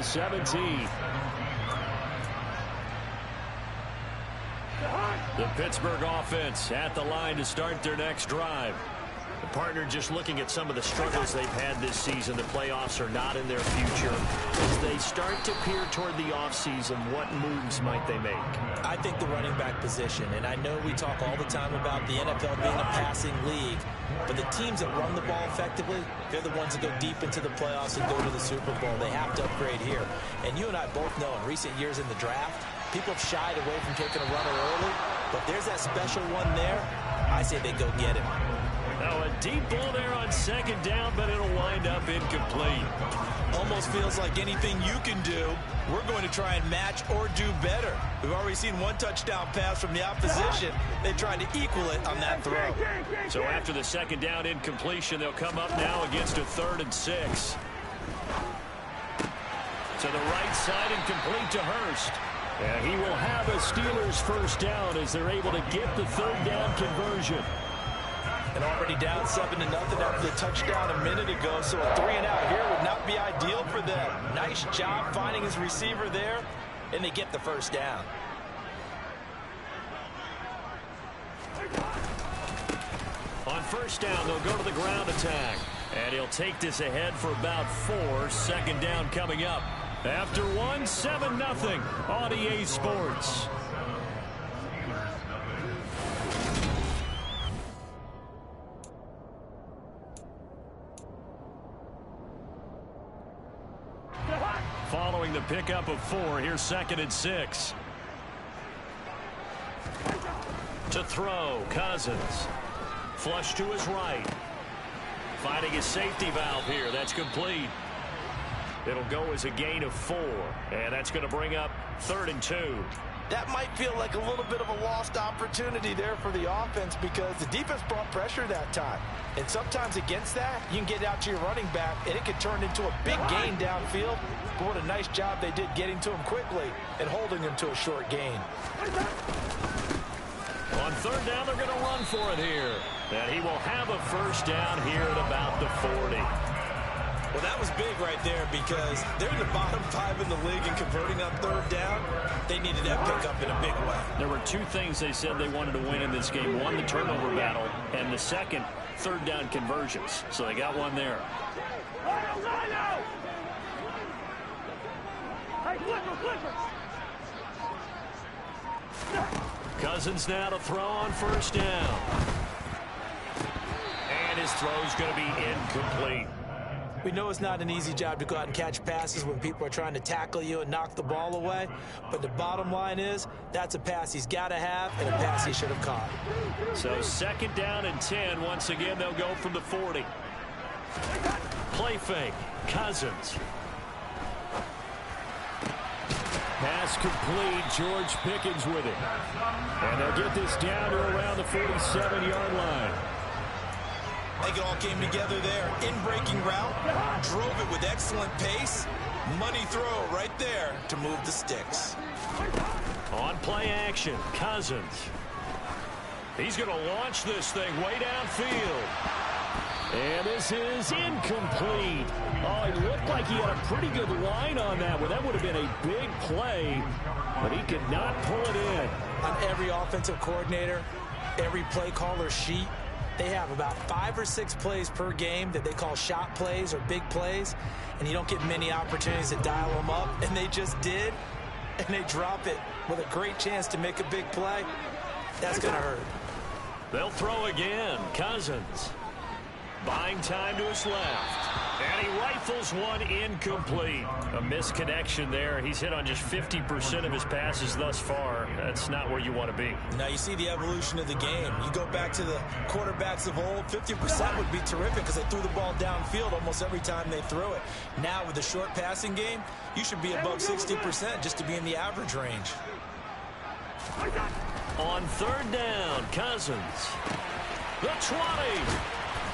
17. The Pittsburgh offense at the line to start their next drive. The partner just looking at some of the struggles they've had this season. The playoffs are not in their future. As they start to peer toward the offseason, what moves might they make? I think the running back position, and I know we talk all the time about the NFL being a passing league, but the teams that run the ball effectively, they're the ones that go deep into the playoffs and go to the Super Bowl. They have to upgrade here. And you and I both know in recent years in the draft, people have shied away from taking a runner early, but there's that special one there. I say they go get him. Now a deep ball there on second down, but it'll wind up incomplete. Almost feels like anything you can do, we're going to try and match or do better. We've already seen one touchdown pass from the opposition. They tried to equal it on that throw. So after the second down incompletion, they'll come up now against a 3rd and 6. To the right side and complete to Hurst. And he will have a Steelers first down as they're able to get the 3rd down conversion. And already down 7-0 after the touchdown a minute ago, so a 3-and-out here would not be ideal for them. Nice job finding his receiver there, and they get the first down. On first down, they'll go to the ground attack. And he'll take this ahead for about 4. Second down coming up. After 1, 7-0 on EA Sports. Following the pickup of 4, here's 2nd and 6. To throw, Cousins. Flush to his right. Finding his safety valve here. That's complete. It'll go as a gain of 4. And that's going to bring up 3rd and 2. That might feel like a little bit of a lost opportunity there for the offense because the defense brought pressure that time. And sometimes against that, you can get out to your running back, and it can turn into a big gain downfield. But what a nice job they did getting to him quickly and holding him to a short gain. On 3rd down, they're going to run for it here. And he will have a first down here at about the 40. Well, that was big right there because they're in the bottom 5 in the league in converting on 3rd down. They needed that pickup in a big way. There were 2 things they said they wanted to win in this game. 1, the turnover battle, and the second, 3rd down conversions. So they got one there. Cousins now to throw on first down. And his throw's going to be incomplete. We know it's not an easy job to go out and catch passes when people are trying to tackle you and knock the ball away. But the bottom line is, that's a pass he's got to have and a pass he should have caught. So 2nd down and 10. Once again, they'll go from the 40. Play fake. Cousins. Pass complete. George Pickens with it. And they'll get this down to around the 47-yard line. I think it all came together there. In-breaking route, drove it with excellent pace. Money throw right there to move the sticks. On play action, Cousins. He's going to launch this thing way downfield. And this is incomplete. Oh, it looked like he had a pretty good line on that one. That would have been a big play, but he could not pull it in. On every offensive coordinator, every play caller sheet, they have about 5 or 6 plays per game that they call shot plays or big plays, and you don't get many opportunities to dial them up, and they just did, and they drop it with a great chance to make a big play. That's going to hurt. They'll throw again. Cousins. Buying time to his left. And he rifles one incomplete. A misconnection there. He's hit on just 50% of his passes thus far. That's not where you want to be. Now you see the evolution of the game. You go back to the quarterbacks of old, 50% would be terrific because they threw the ball downfield almost every time they threw it. Now with the short passing game, you should be above 60% just to be in the average range. On 3rd down, Cousins. The 20.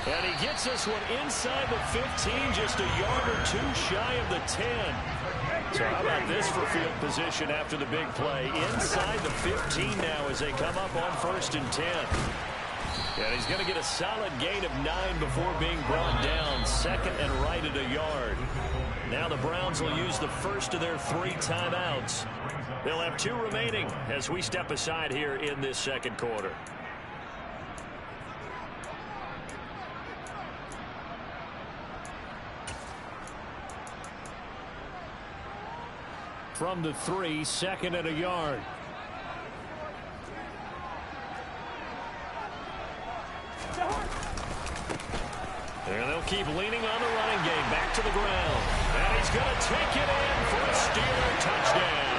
And he gets this one inside the 15, just a yard or 2 shy of the 10. So how about this for field position after the big play? Inside the 15 now as they come up on 1st and 10. And he's going to get a solid gain of 9 before being brought down. 2nd and right at a yard. Now the Browns will use the first of their 3 timeouts. They'll have 2 remaining as we step aside here in this second quarter. From the 3, 2nd and a yard. And they'll keep leaning on the running game. Back to the ground. And he's going to take it in for a Steeler touchdown.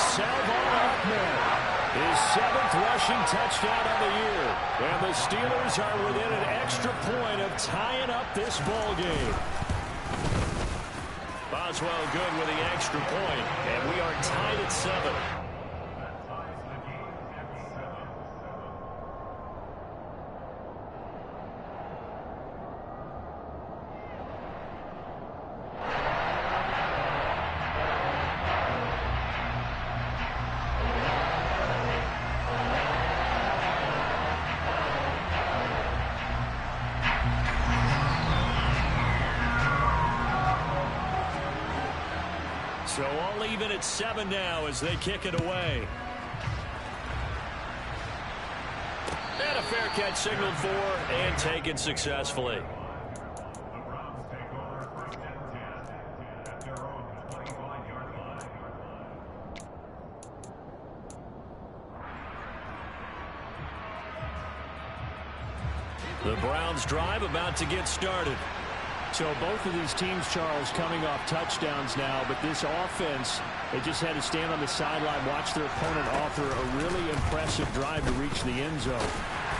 Salvon Ahmed, his 7th rushing touchdown of the year. And the Steelers are within an extra point of tying up this ball game. Boswell good with the extra point. And we are tied at 7. So all even at 7 now as they kick it away. And a fair catch signaled for and taken successfully. The Browns drive about to get started. So both of these teams, Charles, coming off touchdowns now, but this offense, they just had to stand on the sideline, watch their opponent author a really impressive drive to reach the end zone.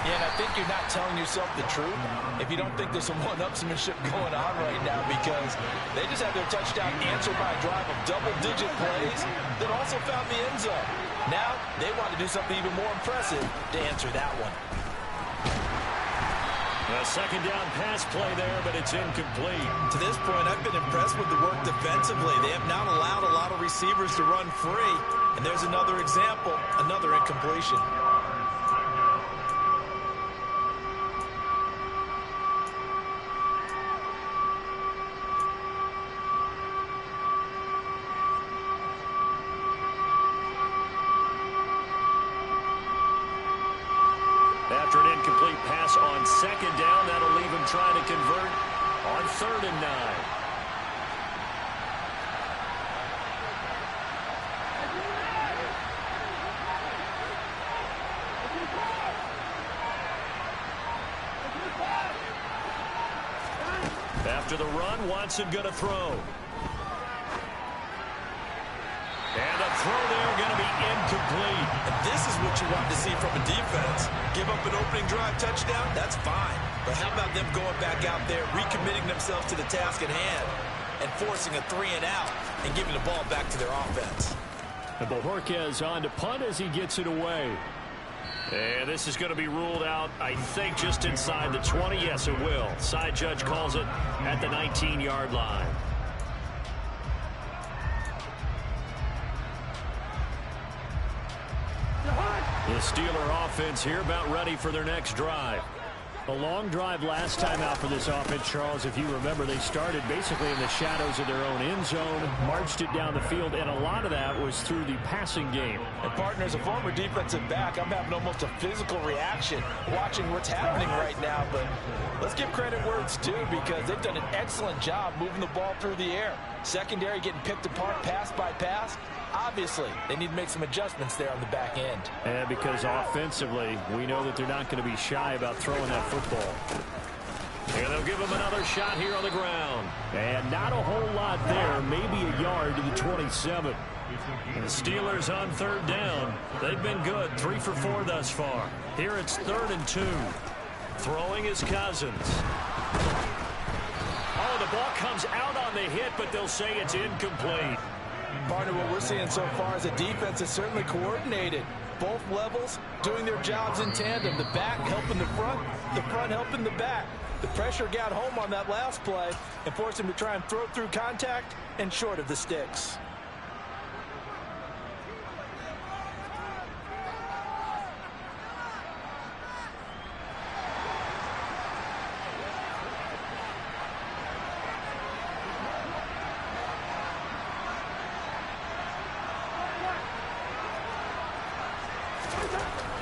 Yeah, and I think you're not telling yourself the truth if you don't think there's some one-upsmanship going on right now, because they just had their touchdown answered by a drive of double-digit plays that also found the end zone. Now they want to do something even more impressive to answer that one. A second down pass play there, but it's incomplete. To this point, I've been impressed with the work defensively. They have not allowed a lot of receivers to run free. And there's another example, another incompletion. After an incomplete pass on second down, that'll leave him trying to convert on 3rd and 9. After the run, Watson going to throw. And a throw there going to be incomplete. And this is what you want to see from a defense. Give up an opening drive touchdown, that's fine. But how about them going back out there, recommitting themselves to the task at hand, and forcing a 3-and-out and giving the ball back to their offense. And Bojorquez on to punt as he gets it away. And this is going to be ruled out, I think, just inside the 20. Yes, it will. Side judge calls it at the 19-yard line. The Steeler offense here about ready for their next drive. A long drive last time out for this offense, Charles. If you remember, they started basically in the shadows of their own end zone, marched it down the field, and a lot of that was through the passing game. And partner, as a former defensive back, I'm having almost a physical reaction watching what's happening right now. But let's give credit where it's due, because they've done an excellent job moving the ball through the air. Secondary getting picked apart pass by pass. Obviously, they need to make some adjustments there on the back end. And because offensively, we know that they're not going to be shy about throwing that football. And they'll give them another shot here on the ground. And not a whole lot there, maybe a yard to the 27. And the Steelers on 3rd down. They've been good, 3 for 4 thus far. Here it's 3rd and 2. Throwing is Cousins. Oh, the ball comes out on the hit, but they'll say it's incomplete. Partner, what we're seeing so far is a defense that's certainly coordinated. Both levels doing their jobs in tandem. The back helping the front helping the back. The pressure got home on that last play and forced him to try and throw through contact and short of the sticks.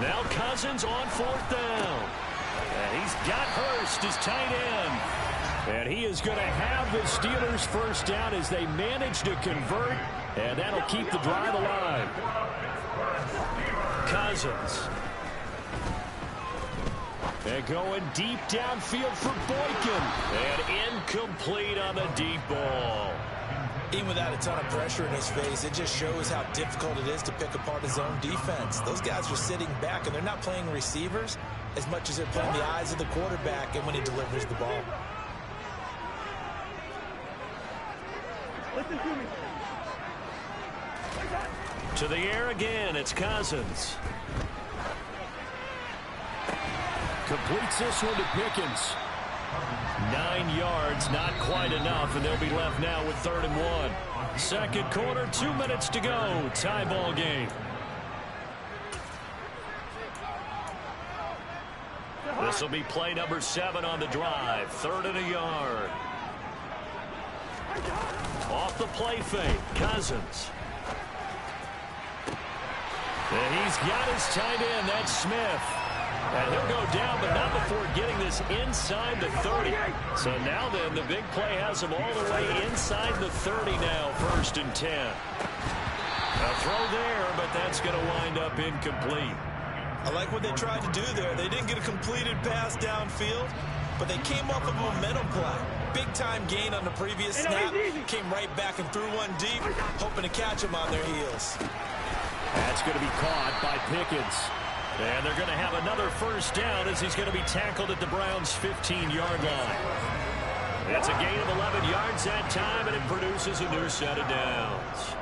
Now Cousins on 4th down. And he's got Hurst as tight end. And he is going to have the Steelers first down as they manage to convert. And that'll keep the drive alive. Cousins. And going deep downfield for Boykin. And incomplete on the deep ball. Even without a ton of pressure in his face, it just shows how difficult it is to pick apart his own defense. Those guys are sitting back, and they're not playing receivers as much as they're playing the eyes of the quarterback and when he delivers the ball. Listen to me. To the air again, it's Cousins. Completes this one to Pickens. 9 yards, not quite enough, and they'll be left now with 3rd and 1. Second quarter, 2 minutes to go. Tie ball game. This will be play number 7 on the drive. 3rd and a yard. Off the play fake, Cousins. And he's got his tight end, that's Smith. And he'll go down, but not before getting this inside the 30. So now then, the big play has him all the way inside the 30 now, 1st and 10. A throw there, but that's going to wind up incomplete. I like what they tried to do there. They didn't get a completed pass downfield, but they came up with a momentum play. Big-time gain on the previous snap. Came right back and threw one deep, hoping to catch them on their heels. That's going to be caught by Pickens. And they're going to have another first down as he's going to be tackled at the Browns' 15-yard line. It's a gain of 11 yards that time, and it produces a new set of downs.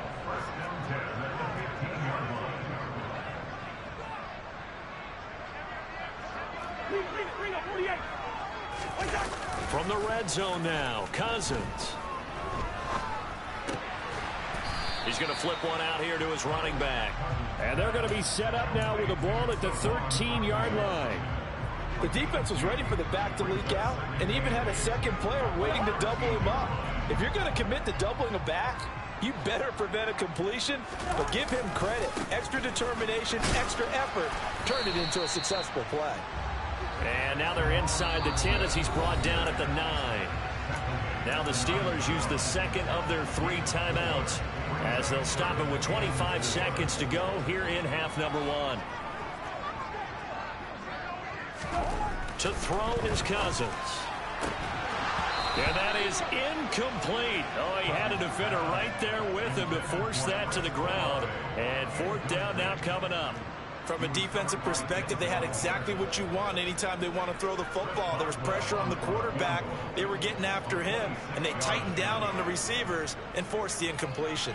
From the red zone now, Cousins. He's going to flip one out here to his running back. And they're going to be set up now with the ball at the 13-yard line. The defense was ready for the back to leak out and even had a second player waiting to double him up. If you're going to commit to doubling a back, you better prevent a completion, but give him credit. Extra determination, extra effort, turned it into a successful play. And now they're inside the 10 as he's brought down at the 9. Now the Steelers use the second of their 3 timeouts as they'll stop it with 25 seconds to go here in half number 1. To throw is Cousins. And that is incomplete. Oh, he had a defender right there with him to force that to the ground. And 4th down now coming up. From a defensive perspective, they had exactly what you want anytime they want to throw the football. There was pressure on the quarterback. They were getting after him, and they tightened down on the receivers and forced the incompletion.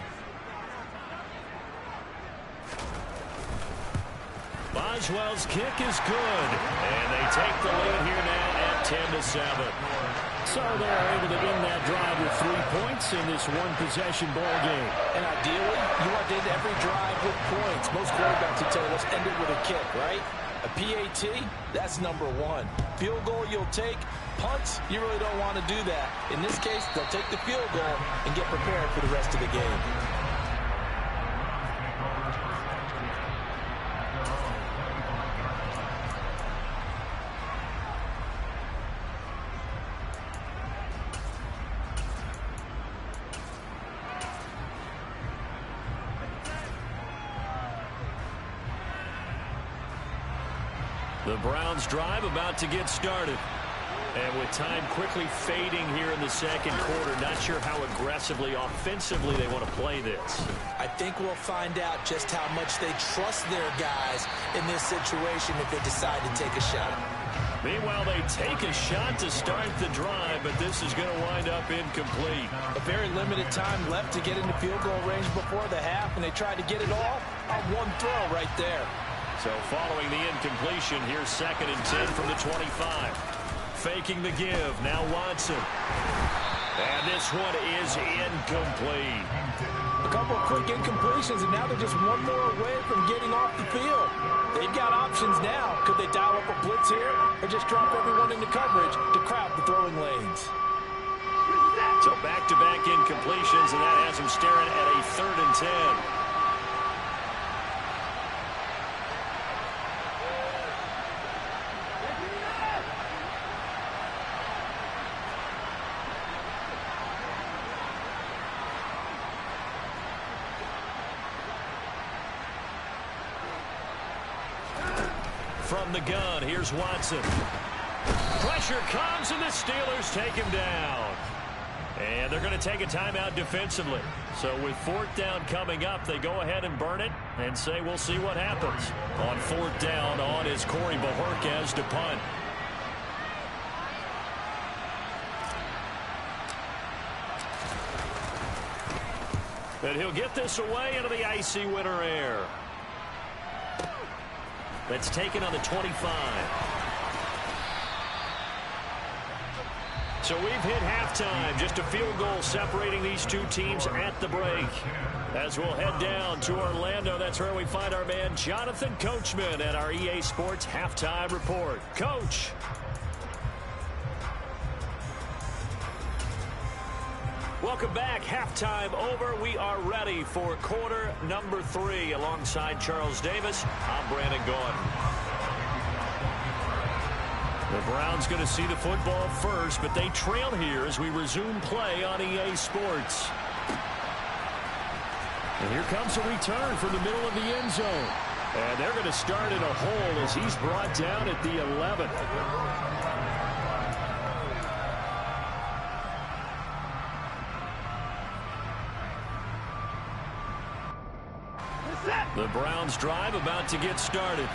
Boswell's kick is good. And they take the lead here now at 10-7. So they're able to end that drive with 3 points in this one-possession ball game. And ideally, you want to end every drive with points. Most quarterbacks would tell us end it with a kick, right? A PAT, that's number 1. Field goal you'll take. Punts, you really don't want to do that. In this case, they'll take the field goal and get prepared for the rest of the game. The Browns drive about to get started. And with time quickly fading here in the second quarter, not sure how aggressively, offensively they want to play this. I think we'll find out just how much they trust their guys in this situation if they decide to take a shot. Meanwhile, they take a shot to start the drive, but this is going to wind up incomplete. A very limited time left to get into field goal range before the half, and they tried to get it all on one throw right there. So following the incompletion, here's 2nd and 10 from the 25. Faking the give, now Watson. And this one is incomplete. A couple of quick incompletions, and now they're just one more away from getting off the field. They've got options now. Could they dial up a blitz here or just drop everyone into coverage to crowd the throwing lanes? So back-to-back incompletions, and that has them staring at a 3rd and 10. from the gun. Here's Watson. Pressure comes, and the Steelers take him down. And they're going to take a timeout defensively. So with 4th down coming up, they go ahead and burn it and say we'll see what happens. On 4th down, on is Corey Bojorquez to punt. And he'll get this away into the icy winter air. That's taken on the 25. So we've hit halftime. Just a field goal separating these two teams at the break. As we'll head down to Orlando, that's where we find our man Jonathan Coachman at our EA Sports Halftime Report. Coach. Welcome back. Halftime over. We are ready for quarter number 3. Alongside Charles Davis, I'm Brandon Gaudin. The Browns going to see the football first, but they trail here as we resume play on EA Sports. And here comes a return from the middle of the end zone. And they're going to start in a hole as he's brought down at the 11th. The Browns drive about to get started.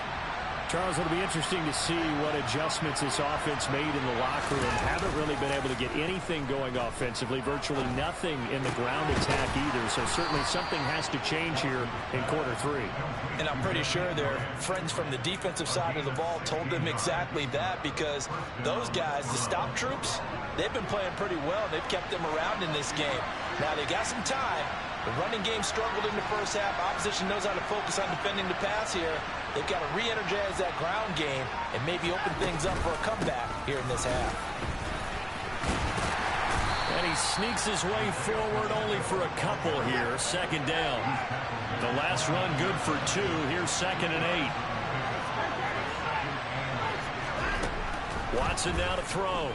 Charles, it'll be interesting to see what adjustments this offense made in the locker room. Haven't really been able to get anything going offensively, virtually nothing in the ground attack either. So certainly something has to change here in quarter 3. And I'm pretty sure their friends from the defensive side of the ball told them exactly that, because those guys, the stop troops, they've been playing pretty well. They've kept them around in this game. Now they got some time. The running game struggled in the first half. Opposition knows how to focus on defending the pass here. They've got to re-energize that ground game and maybe open things up for a comeback here in this half. And he sneaks his way forward only for a couple here. 2nd down. The last run good for 2. Here's 2nd and 8. Watson now to throw.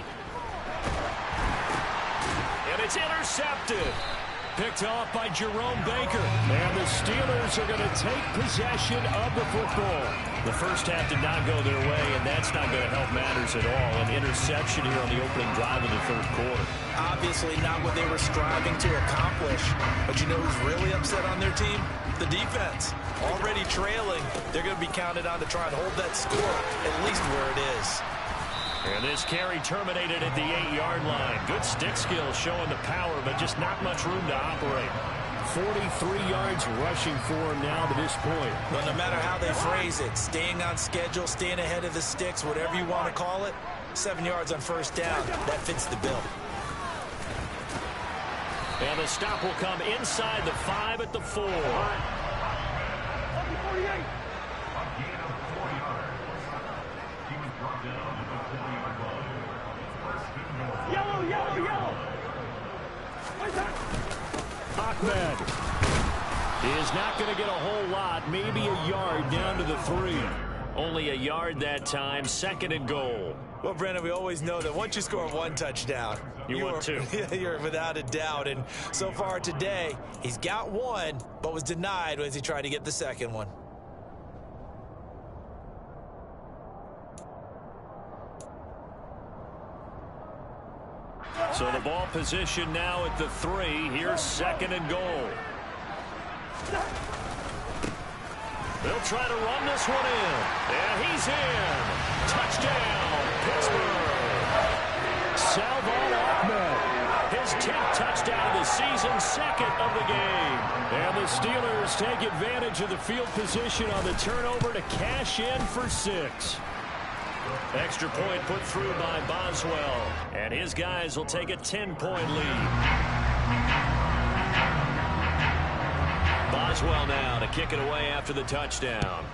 And it's intercepted. Picked off by Jerome Baker. And the Steelers are going to take possession of the football. The first half did not go their way, and that's not going to help matters at all. An interception here on the opening drive of the 3rd quarter. Obviously not what they were striving to accomplish. But you know who's really upset on their team? The defense. Already trailing. They're going to be counted on to try and hold that score at least where it is. And this carry terminated at the 8-yard line. Good stick skills showing the power, but just not much room to operate. 43 yards rushing for him now to this point. Well, no matter how they phrase it, staying on schedule, staying ahead of the sticks, whatever you want to call it, 7 yards on 1st down, that fits the bill. And the stop will come inside the 5 at the 4. Ahmed is not going to get a whole lot, maybe a yard down to the 3. Only a yard that time, 2nd and goal. Well, Brandon, we always know that once you score 1 touchdown, you want 2. You're without a doubt. And so far today, he's got 1, but was denied as he tried to get the 2nd one. So the ball position now at the 3. Here's 2nd and goal. They'll try to run this one in. And he's in. Touchdown, Pittsburgh. Salvon Ahmed. His 10th touchdown of the season, 2nd of the game. And the Steelers take advantage of the field position on the turnover to cash in for 6. Extra point put through by Boswell. And his guys will take a 10-point lead. Boswell now to kick it away after the touchdown.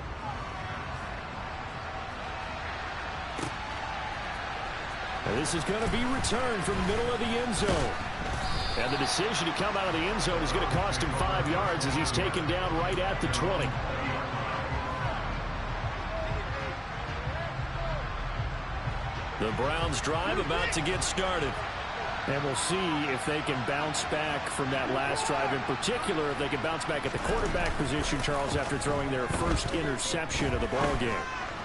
And this is going to be returned from the middle of the end zone. And the decision to come out of the end zone is going to cost him 5 yards as he's taken down right at the 20. The Browns drive about to get started. And we'll see if they can bounce back from that last drive. In particular, if they can bounce back at the quarterback position, Charles, after throwing their first interception of the ball game.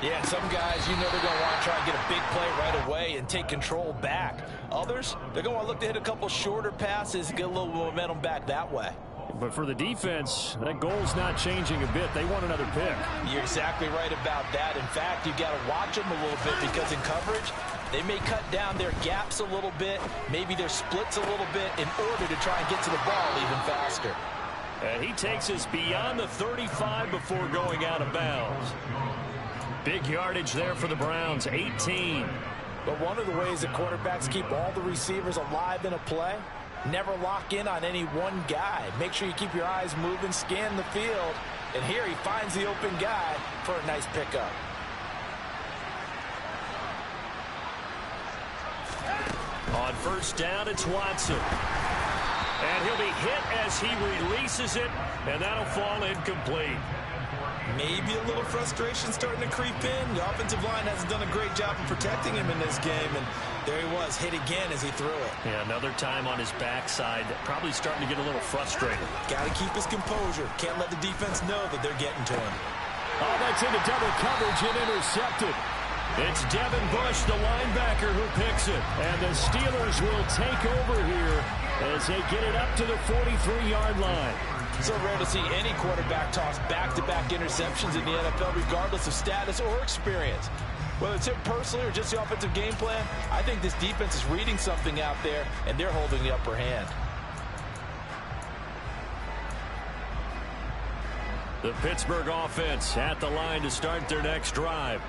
Yeah, some guys, you know they're going to want to try and get a big play right away and take control back. Others, they're going to want to look to hit a couple shorter passes, get a little momentum back that way. But for the defense, that goal's not changing a bit. They want another pick. You're exactly right about that. In fact, you've got to watch them a little bit because in coverage, they may cut down their gaps a little bit, maybe their splits a little bit in order to try and get to the ball even faster. And he takes us beyond the 35 before going out of bounds. Big yardage there for the Browns, 18. But one of the ways that quarterbacks keep all the receivers alive in a play, never lock in on any one guy. Make sure you keep your eyes moving, scan the field. And here he finds the open guy for a nice pickup. On first down, it's Watson. And he'll be hit as he releases it, and that'll fall incomplete. Maybe a little frustration starting to creep in. The offensive line hasn't done a great job of protecting him in this game, and there he was, hit again as he threw it. Yeah, another time on his backside, probably starting to get a little frustrated. Got to keep his composure. Can't let the defense know that they're getting to him. Oh, that's into double coverage and intercepted. It's Devin Bush, the linebacker, who picks it. And the Steelers will take over here as they get it up to the 43-yard line. So rare to see any quarterback toss back-to-back interceptions in the NFL, regardless of status or experience. Whether it's him personally or just the offensive game plan, I think this defense is reading something out there, and they're holding the upper hand. The Pittsburgh offense at the line to start their next drive.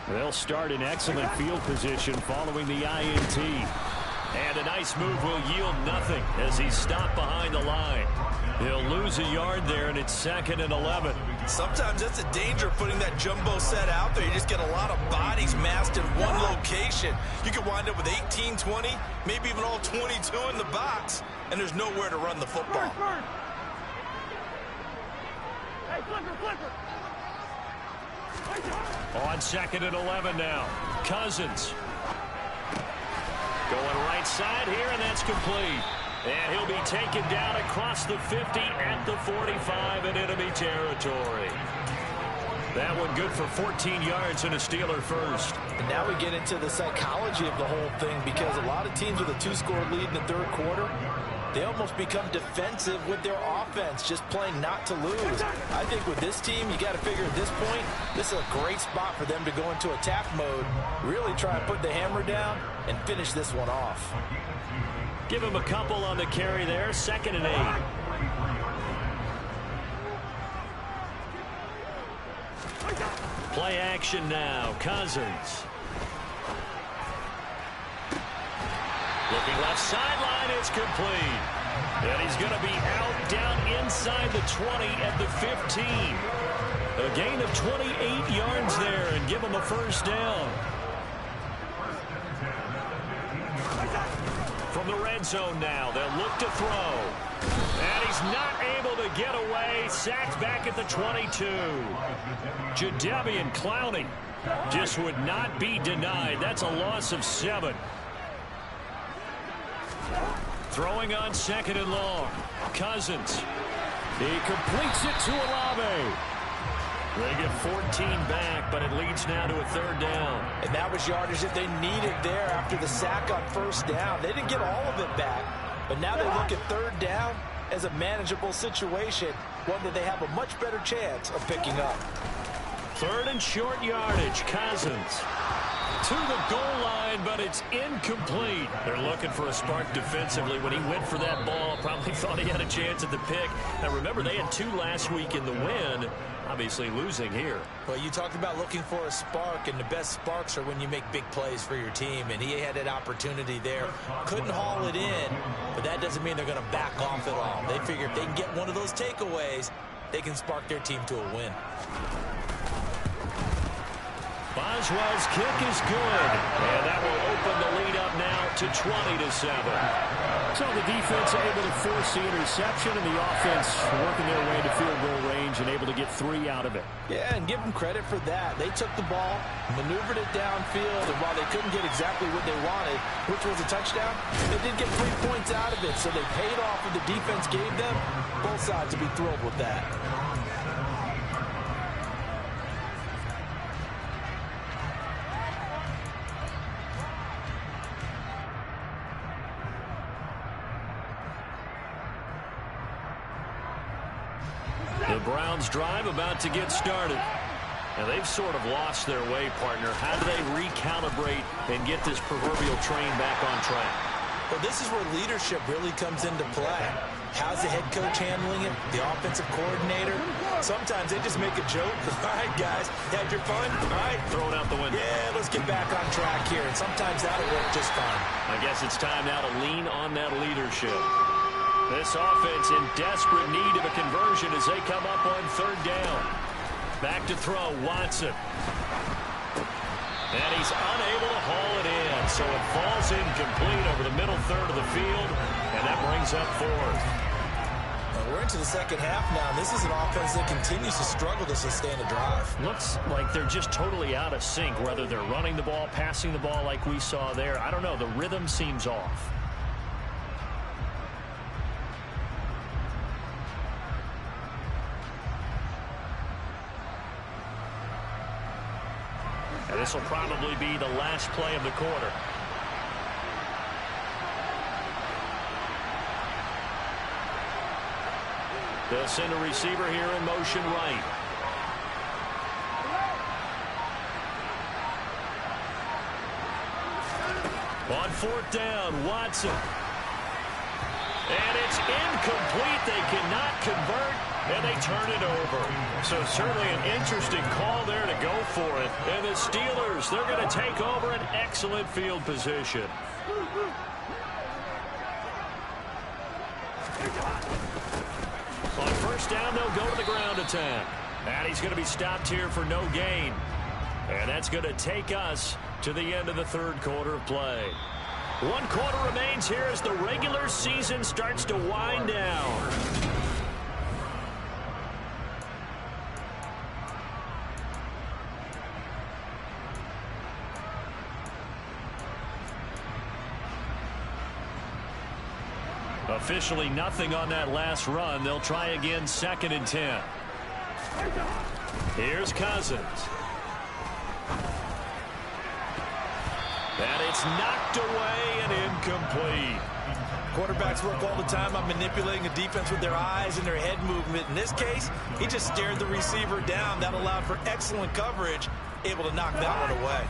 They'll start in excellent field position following the INT. And a nice move will yield nothing as he's stopped behind the line. He'll lose a yard there, and it's 2nd and 11. Sometimes that's the danger of putting that jumbo set out there. You just get a lot of bodies massed in one location. You could wind up with 18, 20, maybe even all 22 in the box, and there's nowhere to run the football. Hey, flipper. On 2nd and 11 now. Cousins. Going right side here, and that's complete. And he'll be taken down across the 50 at the 45 in enemy territory. That one good for 14 yards and a Steeler first. And now we get into the psychology of the whole thing, because a lot of teams with a 2-score lead in the third quarter, they almost become defensive with their offense, just playing not to lose. I think with this team, you got to figure at this point, this is a great spot for them to go into attack mode, really try and put the hammer down and finish this one off. Give him a couple on the carry there, 2nd and 8. Play action now, Cousins. Looking left sideline, it's complete. And he's going to be out down inside the 20 at the 15. A gain of 28 yards there and give him a first down. From the red zone now, they'll look to throw. And he's not able to get away. Sacked back at the 22. Jadeveon Clowney just would not be denied. That's a loss of 7. Throwing on 2nd and long. Cousins. He completes it to Olave. They get 14 back, but it leads now to a 3rd down. And that was yardage that they needed there after the sack on first down. They didn't get all of it back, but now they look at 3rd down as a manageable situation, one that they have a much better chance of picking up. 3rd and short yardage. Cousins to the goal line, but it's incomplete. They're looking for a spark defensively. When he went for that ball, probably thought he had a chance at the pick. Now remember, they had 2 last week in the win, obviously losing here. Well, you talked about looking for a spark, and the best sparks are when you make big plays for your team, and he had that opportunity there. Couldn't haul it in, but that doesn't mean they're going to back off at all. They figure if they can get one of those takeaways, they can spark their team to a win. Boswell's kick is good, and that will open the lead up now to 20-7. So the defense able to force the interception, and the offense working their way to field goal range and able to get 3 out of it. Yeah, and give them credit for that. They took the ball, maneuvered it downfield, and while they couldn't get exactly what they wanted, which was a touchdown, they did get 3 points out of it, so they paid off what the defense gave them. Both sides will be thrilled with that. The Browns drive about to get started. Now they've sort of lost their way, partner. How do they recalibrate and get this proverbial train back on track? Well, this is where leadership really comes into play. How's the head coach handling it? The offensive coordinator? Sometimes they just make a joke. All right, guys, had your fun? All right. Throw it out the window. Yeah, let's get back on track here. And sometimes that'll work just fine. I guess it's time now to lean on that leadership. This offense in desperate need of a conversion as they come up on third down. Back to throw, Watson. And he's unable to haul it in, so it falls incomplete over the middle third of the field, and that brings up fourth. Well, we're into the second half now, and this is an offense that continues to struggle to sustain a drive. Looks like they're just totally out of sync, whether they're running the ball, passing the ball like we saw there. I don't know. The rhythm seems off. And this will probably be the last play of the quarter. They'll send a receiver here in motion right. On fourth down, Watson. And it's incomplete. They cannot convert, and they turn it over. So certainly an interesting call there to go for it. And the Steelers, they're going to take over an excellent field position. On first down, they'll go to the ground attack. And he's going to be stopped here for no gain. And that's going to take us to the end of the third quarter of play. 1 quarter remains here as the regular season starts to wind down. Officially nothing on that last run. They'll try again 2nd and 10. Here's Cousins. And it's knocked away and incomplete. Quarterbacks work all the time on manipulating a defense with their eyes and their head movement. In this case, he just stared the receiver down. That allowed for excellent coverage, able to knock that one away.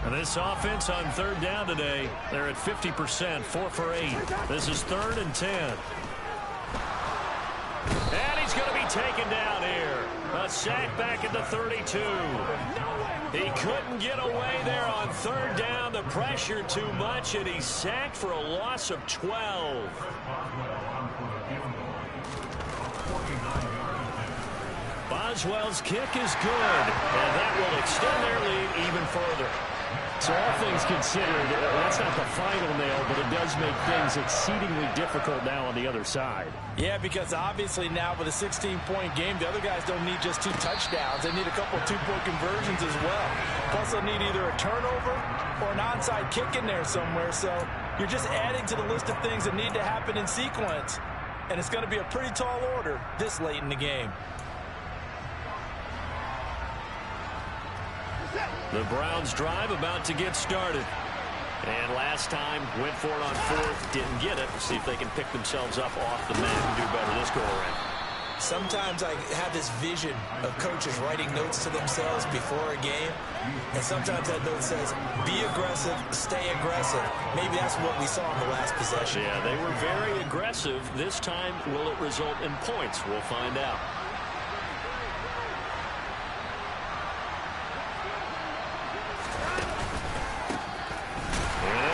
And this offense on third down today, they're at 50%, 4 for 8. This is 3rd and 10. And he's going to be taken down here. A sack back at the 32. He couldn't get away there on third down. The pressure too much, and he's sacked for a loss of 12. Boswell's kick is good, and that will extend their lead even further. So all things considered, that's not the final nail, but it does make things exceedingly difficult now on the other side. Yeah, because obviously now with a 16-point game, the other guys don't need just 2 touchdowns. They need a couple of 2-point conversions as well. Plus, they'll need either a turnover or an onside kick in there somewhere. So you're just adding to the list of things that need to happen in sequence. And it's going to be a pretty tall order this late in the game. The Browns drive about to get started. And last time, went for it on 4th, didn't get it. See if they can pick themselves up off the mat and do better this go-around. Sometimes I have this vision of coaches writing notes to themselves before a game. And sometimes that note says, be aggressive, stay aggressive. Maybe that's what we saw in the last possession. Yeah, they were very aggressive. This time, will it result in points? We'll find out.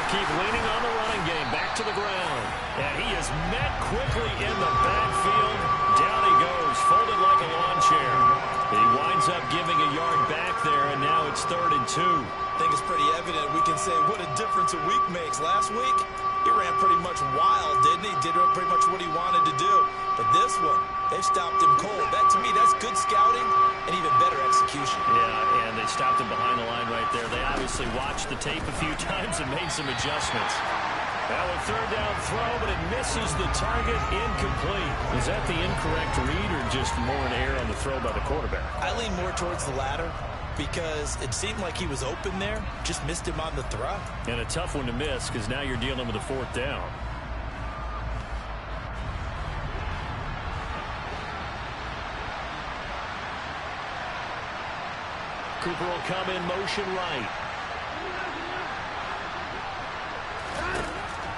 Keep leaning on the running game. Back to the ground. And he is met quickly in the backfield. Down he goes, folded like a lawn chair. He winds up giving a yard back there, and now it's 3rd and 2. I think it's pretty evident. We can say what a difference a week makes. Last week, he ran pretty much wild, didn't he? Did pretty much what he wanted to do. But this one, they stopped him cold. That, to me, that's good scouting and even better execution. Yeah, and they stopped him behind the line right there. They obviously watched the tape a few times and made some adjustments. Now a 3rd down throw, but it misses the target, incomplete. Is that the incorrect read or just more an error on the throw by the quarterback? I lean more towards the latter because it seemed like he was open there, just missed him on the throw. And a tough one to miss because now you're dealing with a 4th down. Cooper will come in motion right.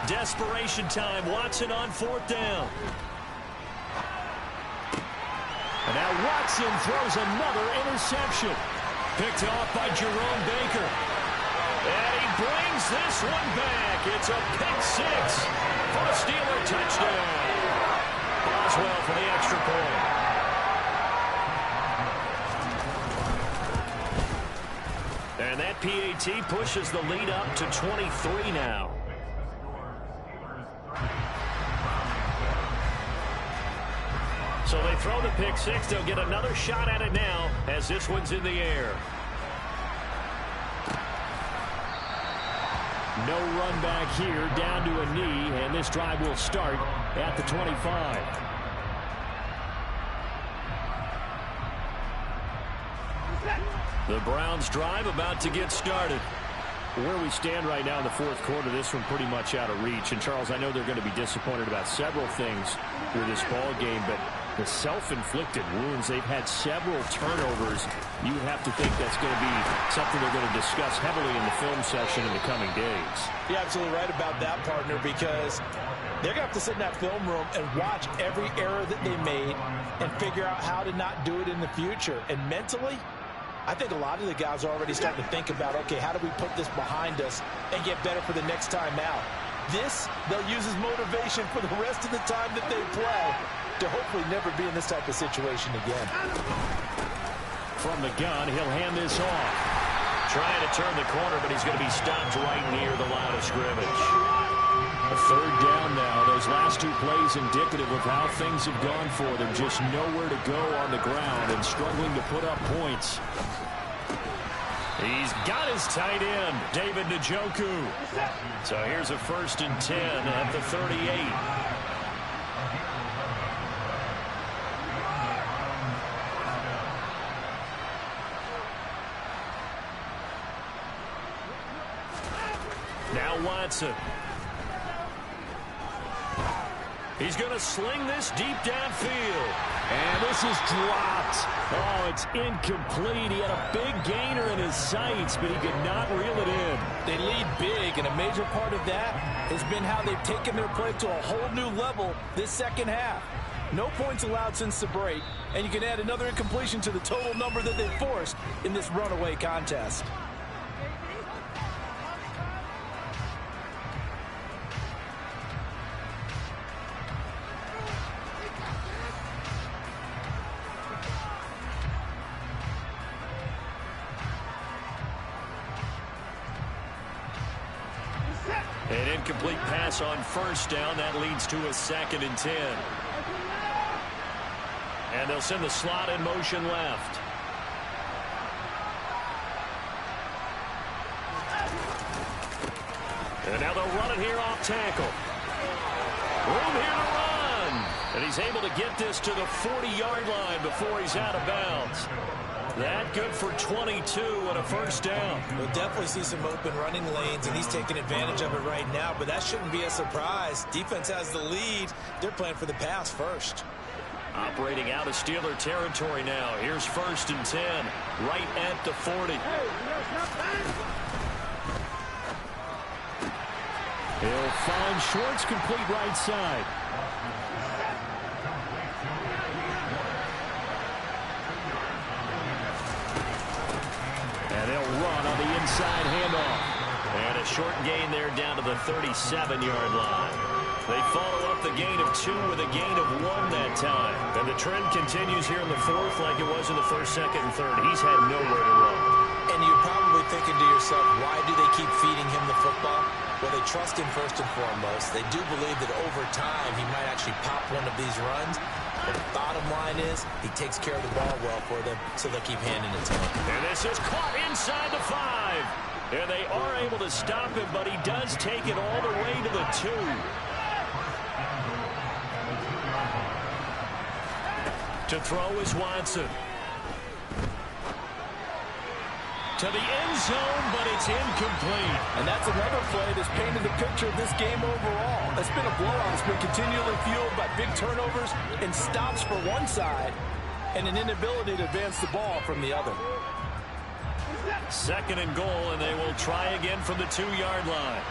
Desperation time. Watson on 4th down. And now Watson throws another interception. Picked off by Jerome Baker. And he brings this one back. It's a pick 6 for a Steeler touchdown. Boswell for the extra point. And that PAT pushes the lead up to 23 now. So they throw the pick 6. They'll get another shot at it now as this one's in the air. No run back here, down to a knee, and this drive will start at the 25. The Browns drive about to get started. Where we stand right now in the 4th quarter, this one pretty much out of reach. And, Charles, I know they're going to be disappointed about several things with this ball game, but the self-inflicted wounds, they've had several turnovers. You have to think that's going to be something they're going to discuss heavily in the film session in the coming days. You're absolutely right about that, partner, because they're going to have to sit in that film room and watch every error that they made and figure out how to not do it in the future. And mentally, I think a lot of the guys are already starting to think about, okay, how do we put this behind us and get better for the next time out? This, they'll use as motivation for the rest of the time that they play to hopefully never be in this type of situation again. From the gun, he'll hand this off. Trying to turn the corner, but he's going to be stopped right near the line of scrimmage. A 3rd down now. Those last 2 plays indicative of how things have gone for them. Just nowhere to go on the ground and struggling to put up points. He's got his tight end, David Njoku. So here's a 1st and 10 at the 38. Now Watson. He's going to sling this deep downfield. And this is dropped. Oh, it's incomplete. He had a big gainer in his sights, but he could not reel it in. They lead big, and a major part of that has been how they've taken their play to a whole new level this second half. No points allowed since the break, and you can add another incompletion to the total number that they forced in this runaway contest. An incomplete pass on 1st down. That leads to a 2nd and 10. And they'll send the slot in motion left. And now they'll run it here off tackle. Room here to run. And he's able to get this to the 40-yard line before he's out of bounds. That good for 22 and a 1st down. We'll definitely see some open running lanes, and he's taking advantage of it right now, but that shouldn't be a surprise. Defense has the lead. They're playing for the pass first. Operating out of Steeler territory now. Here's 1st and 10, right at the 40. He'll find Schwartz, complete right side. And they'll run on the inside handoff. And a short gain there down to the 37-yard line. They follow up the gain of 2 with a gain of 1 that time. And the trend continues here in the 4th like it was in the 1st, 2nd, and 3rd. He's had nowhere to run. And you're probably thinking to yourself, why do they keep feeding him the football? Well, they trust him first and foremost. They do believe that over time he might actually pop one of these runs. But the bottom line is he takes care of the ball well for them, so they'll keep handing it to him. And this is caught inside the 5. And they are able to stop him, but he does take it all the way to the 2. To throw is Watson. To the end zone, but it's incomplete. And that's another play that's painted the picture of this game overall. It's been a blowout. It's been continually fueled by big turnovers and stops for one side and an inability to advance the ball from the other. Second and goal, and they will try again from the 2-yard line.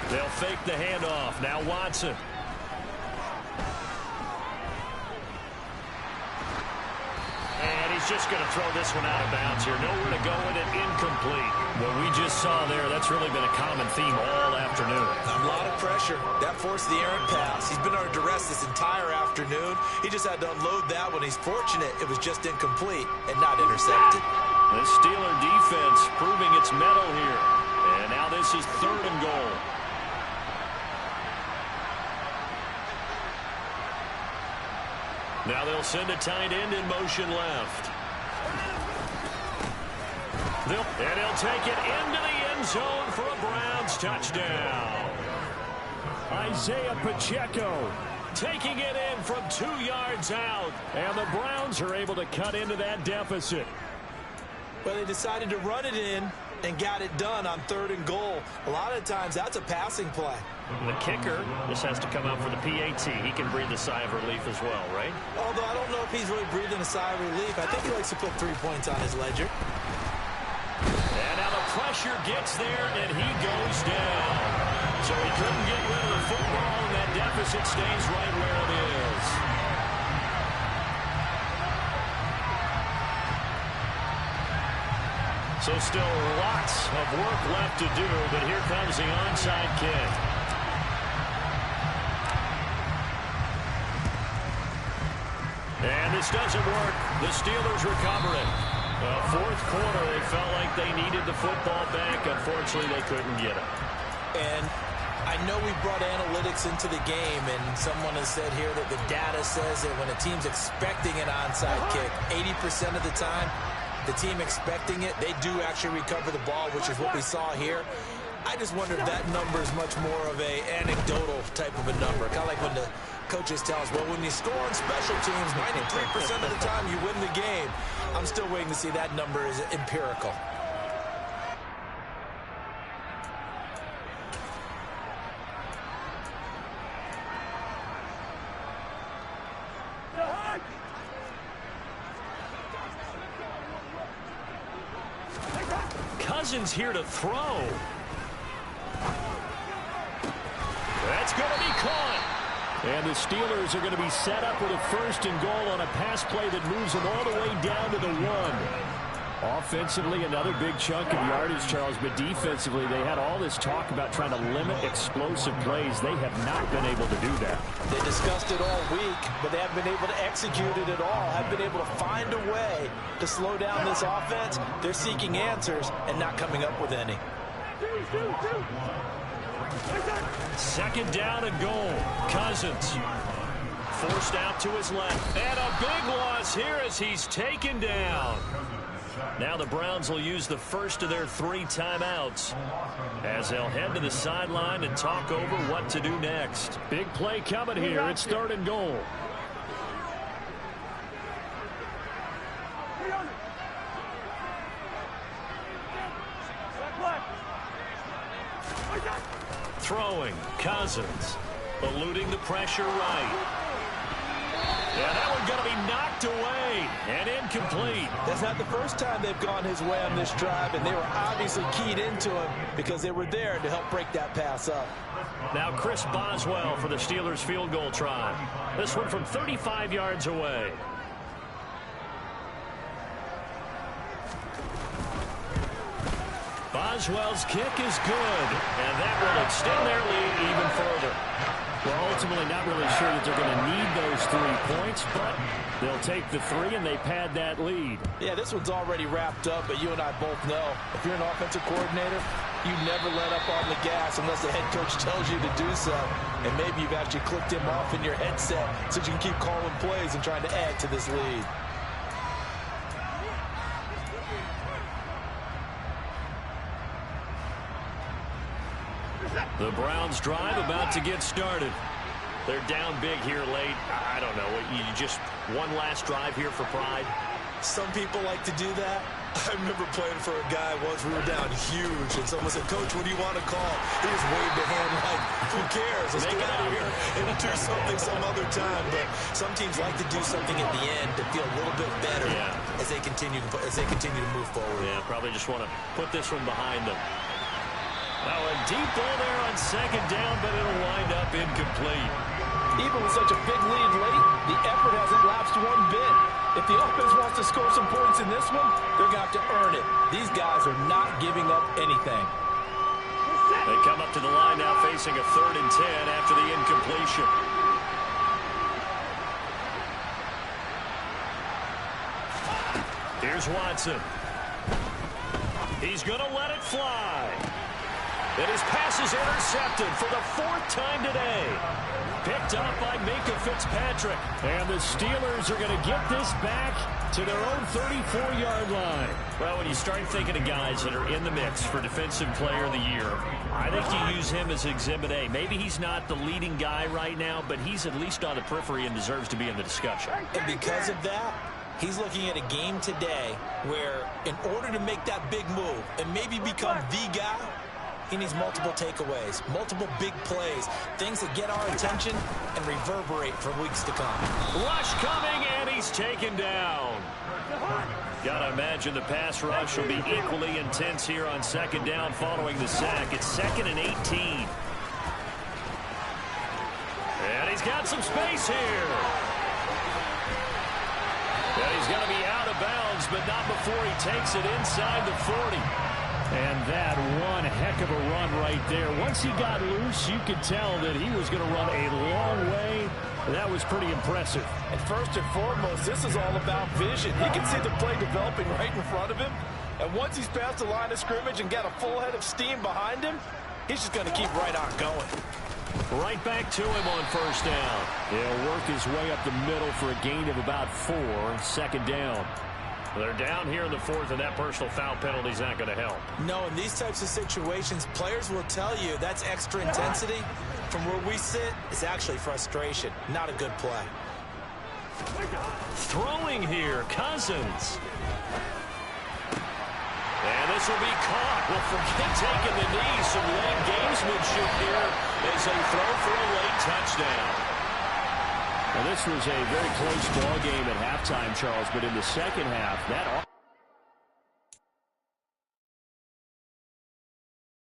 They'll fake the handoff. Now Watson. And he's just going to throw this one out of bounds here. Nowhere to go with it. Incomplete. What we just saw there, that's really been a common theme all afternoon. A lot of pressure. That forced the errant pass. He's been under duress this entire afternoon. He just had to unload that one. He's fortunate it was just incomplete and not intercepted. The Steeler defense proving its mettle here. And now this is 3rd and goal. Now they'll send a tight end in motion left. And he'll take it into the end zone for a Browns touchdown. Isaiah Pacheco taking it in from 2 yards out. And the Browns are able to cut into that deficit. Well, they decided to run it in and got it done on 3rd and goal. A lot of times that's a passing play. The kicker just has to come out for the PAT. He can breathe a sigh of relief as well, right? Although I don't know if he's really breathing a sigh of relief. I think he likes to put 3 points on his ledger. And now the pressure gets there, and he goes down. So he couldn't get rid of the football, and that deficit stays right where it is. So still lots of work left to do, but here comes the onside kick. And this doesn't work. The Steelers recover it. Fourth quarter, they felt like they needed the football back. Unfortunately, they couldn't get it. And I know we brought analytics into the game, and someone has said here that the data says that when a team's expecting an onside kick, 80% of the time, the team expecting it, they do actually recover the ball, which is what we saw here. I just wonder if that number is much more of a anecdotal type of a number. Kind of like when the coaches tell us, well, when you score on special teams, 93% of the time you win the game. I'm still waiting to see that number is empirical. Cousins here to throw. That's going to be caught. And the Steelers are going to be set up with a 1st and goal on a pass play that moves them all the way down to the 1. Offensively, another big chunk of yardage, Charles, but defensively, they had all this talk about trying to limit explosive plays. They have not been able to do that. They discussed it all week, but they haven't been able to execute it at all. Haven't been able to find a way to slow down this offense. They're seeking answers and not coming up with any. 2nd down and goal. Cousins forced out to his left. And a big loss here as he's taken down. Now the Browns will use the first of their 3 timeouts as they'll head to the sideline and talk over what to do next. Big play coming here. It's 3rd and goal. Throwing, Cousins, eluding the pressure right. Yeah, that one's going to be knocked away and incomplete. That's not the first time they've gone his way on this drive, and they were obviously keyed into him because they were there to help break that pass up. Now Chris Boswell for the Steelers field goal try. This one from 35 yards away. Boswell's kick is good, and that will extend their lead even further. Well, ultimately not really sure that they're going to need those 3 points, but they'll take the 3 and they pad that lead. Yeah, this one's already wrapped up, but you and I both know if you're an offensive coordinator, you never let up on the gas unless the head coach tells you to do so. And maybe you've actually clicked him off in your headset so you can keep calling plays and trying to add to this lead. The Browns drive about to get started. They're down big here late. I don't know. You just one last drive here for pride. Some people like to do that. I remember playing for a guy once. We were down huge, and someone said, "Coach, what do you want to call?" He just waved a hand like, "Who cares? Let's get out of here and do something some other time." But some teams like to do something at the end to feel a little bit better as they continue to move forward. Yeah, probably just want to put this one behind them. Now a deep ball there on second down, but it'll wind up incomplete. Even with such a big lead late, the effort hasn't lapsed one bit. If the offense wants to score some points in this one, they're going to have to earn it. These guys are not giving up anything. They come up to the line now facing a 3rd and 10 after the incompletion. Here's Watson. He's going to let it fly. And his pass is intercepted for the 4th time today. Picked up by Minkah Fitzpatrick. And the Steelers are going to get this back to their own 34-yard line. Well, when you start thinking of guys that are in the mix for Defensive Player of the Year, I think you use him as Exhibit A. Maybe he's not the leading guy right now, but he's at least on the periphery and deserves to be in the discussion. And because of that, he's looking at a game today where in order to make that big move and maybe become the guy, he needs multiple takeaways, multiple big plays, things that get our attention and reverberate for weeks to come. Rush coming, and he's taken down. Gotta imagine the pass rush will be equally intense here on second down following the sack. It's 2nd and 18. And he's got some space here. And he's going to be out of bounds, but not before he takes it inside the 40. And that one heck of a run right there. Once he got loose, you could tell that he was going to run a long way. That was pretty impressive. And first and foremost, this is all about vision. He can see the play developing right in front of him. And once he's past the line of scrimmage and got a full head of steam behind him, he's just going to keep right on going. Right back to him on 1st down. He'll work his way up the middle for a gain of about 4, 2nd down. They're down here in the 4th, and that personal foul penalty is not going to help. No, in these types of situations, players will tell you that's extra intensity. From where we sit, it's actually frustration, not a good play. Throwing here, Cousins. And this will be caught. Well, forget taking the knee. Some late gamesmanship here as they throw for a late touchdown. Well, this was a very close ball game at halftime, Charles, but in the second half, that